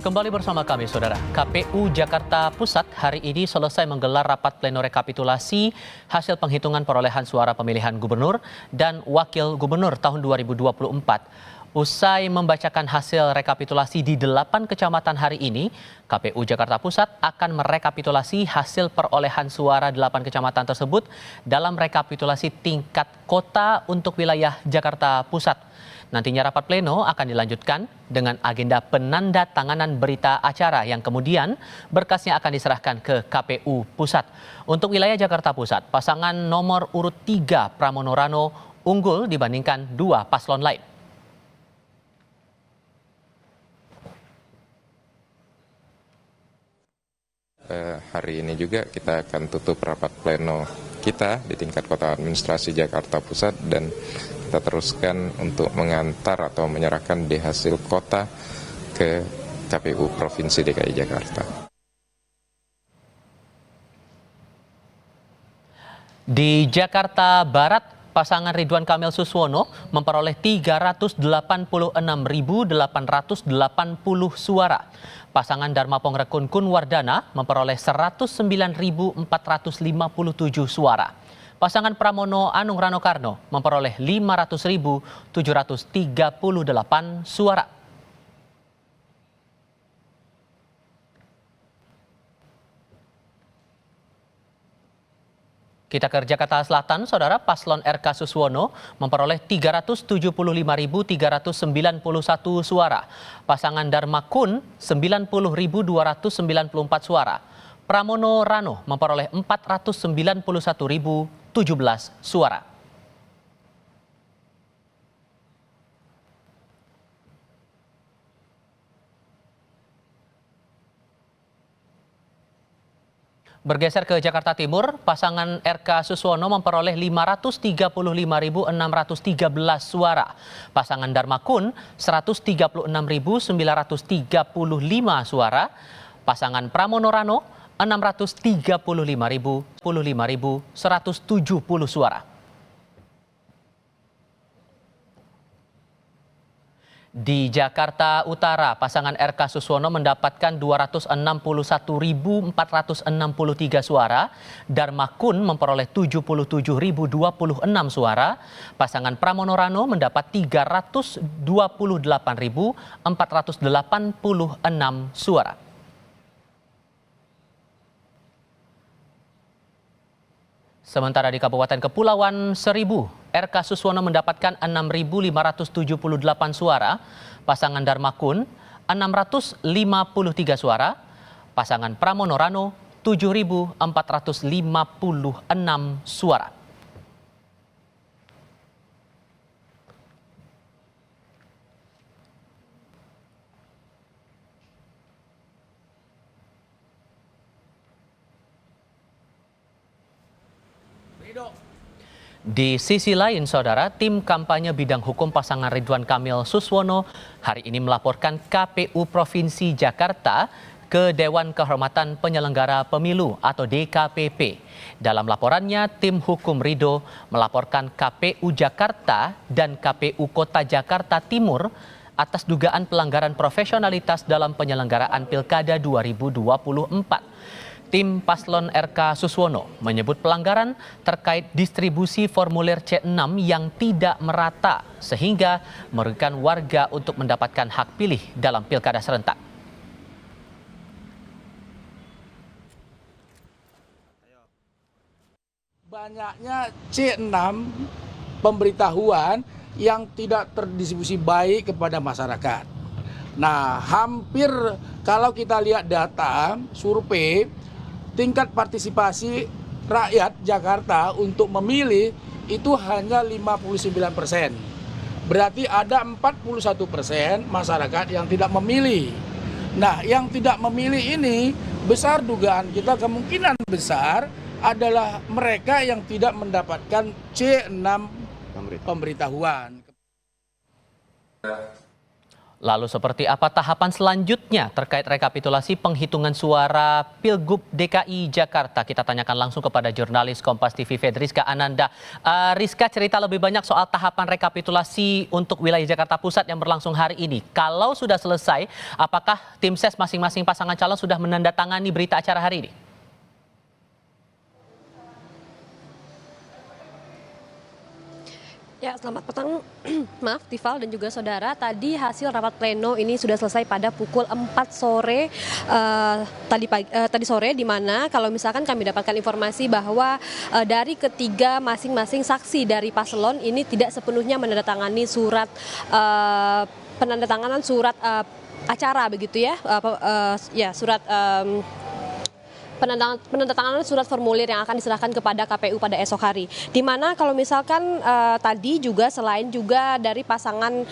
Kembali bersama kami, Saudara. KPU Jakarta Pusat hari ini selesai menggelar rapat pleno rekapitulasi hasil penghitungan perolehan suara pemilihan gubernur dan wakil gubernur tahun 2024. Usai membacakan hasil rekapitulasi di 8 kecamatan hari ini, KPU Jakarta Pusat akan merekapitulasi hasil perolehan suara 8 kecamatan tersebut dalam rekapitulasi tingkat kota untuk wilayah Jakarta Pusat. Nantinya rapat pleno akan dilanjutkan dengan agenda penandatanganan berita acara yang kemudian berkasnya akan diserahkan ke KPU Pusat. Untuk wilayah Jakarta Pusat, pasangan nomor urut 3 Pramono Rano unggul dibandingkan 2 paslon lain. Hari ini juga kita akan tutup rapat pleno kita di tingkat kota administrasi Jakarta Pusat dan kita teruskan untuk mengantar atau menyerahkan di hasil kota ke KPU Provinsi DKI Jakarta. Di Jakarta Barat, pasangan Ridwan Kamil Suswono memperoleh 386.880 suara. Pasangan Dharma Pongrekun Kunwardana memperoleh 109.457 suara. Pasangan Pramono Anung Rano Karno memperoleh 500.738 suara. Kita ke Jakarta Selatan, Saudara. Paslon RK Suswono memperoleh 375.391 suara. Pasangan Dharma Kun 90.294 suara. Pramono Rano memperoleh 491.017 suara. Bergeser ke Jakarta Timur, pasangan RK Suswono memperoleh 535.613 suara. Pasangan Dharma Kun 136.935 suara. Pasangan Pramono Rano 635.170 suara. Di Jakarta Utara, pasangan RK Suswono mendapatkan 261.463 suara, Dharma Kun memperoleh 77.026 suara, pasangan Pramono Rano mendapat 328.486 suara. Sementara di Kabupaten Kepulauan Seribu, RK Suswono mendapatkan 6.578 suara, pasangan Dharma Kun 653 suara, pasangan Pramono Rano 7.456 suara. Di sisi lain, Saudara, tim kampanye bidang hukum pasangan Ridwan Kamil Suswono hari ini melaporkan KPU Provinsi Jakarta ke Dewan Kehormatan Penyelenggara Pemilu atau DKPP. Dalam laporannya, tim hukum Ridho melaporkan KPU Jakarta dan KPU Kota Jakarta Timur atas dugaan pelanggaran profesionalitas dalam penyelenggaraan Pilkada 2024. Tim Paslon RK Suswono menyebut pelanggaran terkait distribusi formulir C6 yang tidak merata sehingga merugikan warga untuk mendapatkan hak pilih dalam pilkada serentak. Banyaknya C6 pemberitahuan yang tidak terdistribusi baik kepada masyarakat. Nah, hampir kalau kita lihat data survei, tingkat partisipasi rakyat Jakarta untuk memilih itu hanya 59%. Berarti ada 41% masyarakat yang tidak memilih. Nah, yang tidak memilih ini besar dugaan kita kemungkinan besar adalah mereka yang tidak mendapatkan C6 pemberitahuan. Lalu seperti apa tahapan selanjutnya terkait rekapitulasi penghitungan suara Pilgub DKI Jakarta? Kita tanyakan langsung kepada jurnalis Kompas TV Fedriska Ananda. Rizka, cerita lebih banyak soal tahapan rekapitulasi untuk wilayah Jakarta Pusat yang berlangsung hari ini. Kalau sudah selesai, apakah tim ses masing-masing pasangan calon sudah menandatangani berita acara hari ini? Ya, selamat petang, maaf Tifal dan juga saudara. Tadi hasil rapat pleno ini sudah selesai pada pukul 4 sore tadi sore, di mana kalau misalkan kami dapatkan informasi bahwa dari ketiga masing-masing saksi dari paslon ini tidak sepenuhnya menandatangani surat penandatanganan surat acara begitu ya, surat penandatanganan surat formulir yang akan diserahkan kepada KPU pada esok hari. Di mana kalau misalkan tadi juga selain juga dari pasangan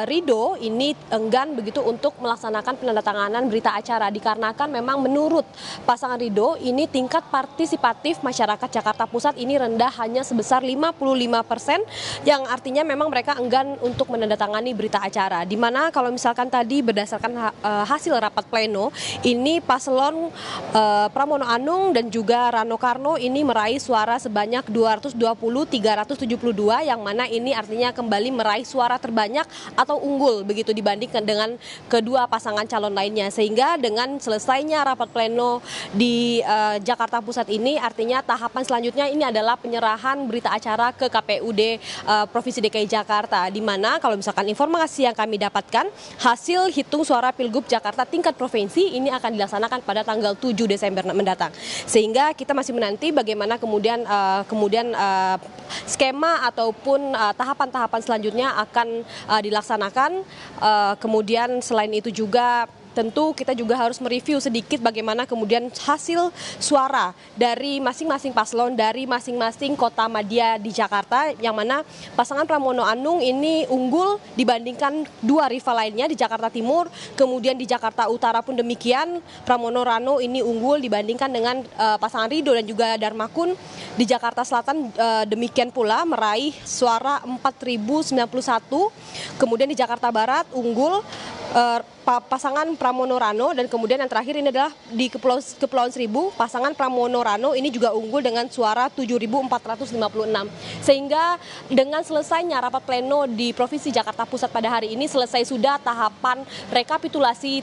Ridho ini enggan begitu untuk melaksanakan penandatanganan berita acara, dikarenakan memang menurut pasangan Ridho ini tingkat partisipatif masyarakat Jakarta Pusat ini rendah, hanya sebesar 55%, yang artinya memang mereka enggan untuk menandatangani berita acara. Di mana kalau misalkan tadi berdasarkan hasil rapat pleno ini paslon Pramono Anung dan juga Rano Karno ini meraih suara sebanyak 220.372, yang mana ini artinya kembali meraih suara terbanyak atau unggul begitu dibandingkan dengan kedua pasangan calon lainnya. Sehingga dengan selesainya rapat pleno di Jakarta Pusat ini artinya tahapan selanjutnya ini adalah penyerahan berita acara ke KPUD Provinsi DKI Jakarta, di mana kalau misalkan informasi yang kami dapatkan hasil hitung suara Pilgub Jakarta tingkat provinsi ini akan dilaksanakan pada tanggal 7 Desember mendatang. Sehingga kita masih menanti bagaimana kemudian skema ataupun tahapan-tahapan selanjutnya akan dilaksanakan. Kemudian selain itu juga tentu kita juga harus mereview sedikit bagaimana kemudian hasil suara dari masing-masing paslon dari masing-masing kota madya di Jakarta, yang mana pasangan Pramono Anung ini unggul dibandingkan dua rival lainnya di Jakarta Timur, kemudian di Jakarta Utara pun demikian Pramono Rano ini unggul dibandingkan dengan pasangan Ridho dan juga Darmakun. Di Jakarta Selatan demikian pula meraih suara 4.091, kemudian di Jakarta Barat unggul pasangan Pramono Rano, dan kemudian yang terakhir ini adalah di Kepulauan Seribu pasangan Pramono Rano ini juga unggul dengan suara 7.456. Sehingga dengan selesainya rapat pleno di Provinsi Jakarta Pusat pada hari ini selesai sudah tahapan rekapitulasi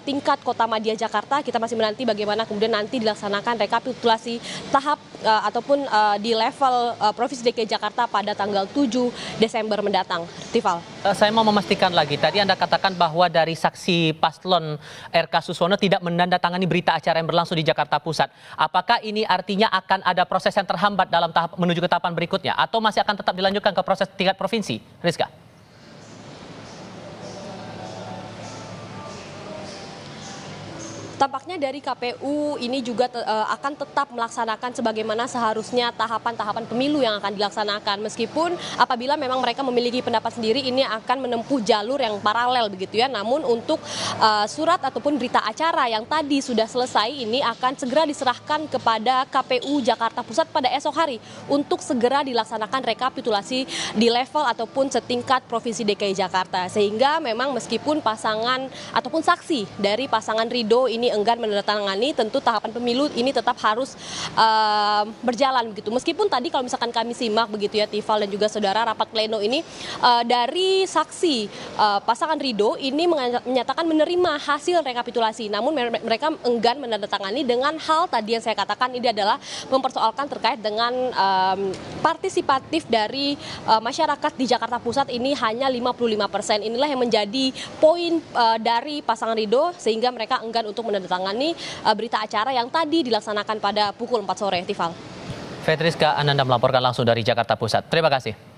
tingkat Kota Madya Jakarta. Kita masih menanti bagaimana kemudian nanti dilaksanakan rekapitulasi tahap ataupun di level Provinsi DKI Jakarta pada tanggal 7 Desember mendatang. Tifal. Saya mau memastikan lagi, tadi Anda katakan bahwa dari saksi paslon RK Suswono tidak menandatangani berita acara yang berlangsung di Jakarta Pusat. Apakah ini artinya akan ada proses yang terhambat dalam tahap menuju ke tahapan berikutnya, atau masih akan tetap dilanjutkan ke proses tingkat provinsi, Rizka? Tampaknya dari KPU ini juga akan tetap melaksanakan sebagaimana seharusnya tahapan-tahapan pemilu yang akan dilaksanakan. Meskipun apabila memang mereka memiliki pendapat sendiri, ini akan menempuh jalur yang paralel begitu ya. Namun untuk surat ataupun berita acara yang tadi sudah selesai ini akan segera diserahkan kepada KPU Jakarta Pusat pada esok hari untuk segera dilaksanakan rekapitulasi di level ataupun setingkat Provinsi DKI Jakarta. Sehingga memang meskipun pasangan ataupun saksi dari pasangan Ridho ini enggan menandatangani, tentu tahapan pemilu ini tetap harus berjalan begitu. Meskipun tadi kalau misalkan kami simak begitu ya Tifal dan juga saudara, rapat pleno ini dari saksi pasangan Ridho ini menyatakan menerima hasil rekapitulasi, namun mereka enggan menandatangani dengan hal tadi yang saya katakan, ini adalah mempersoalkan terkait dengan partisipatif dari masyarakat di Jakarta Pusat ini hanya 55%. Inilah yang menjadi poin dari pasangan Ridho sehingga mereka enggan untuk menandatangani berita acara yang tadi dilaksanakan pada pukul 4 sore, Tifal. Fedriska Ananda melaporkan langsung dari Jakarta Pusat. Terima kasih.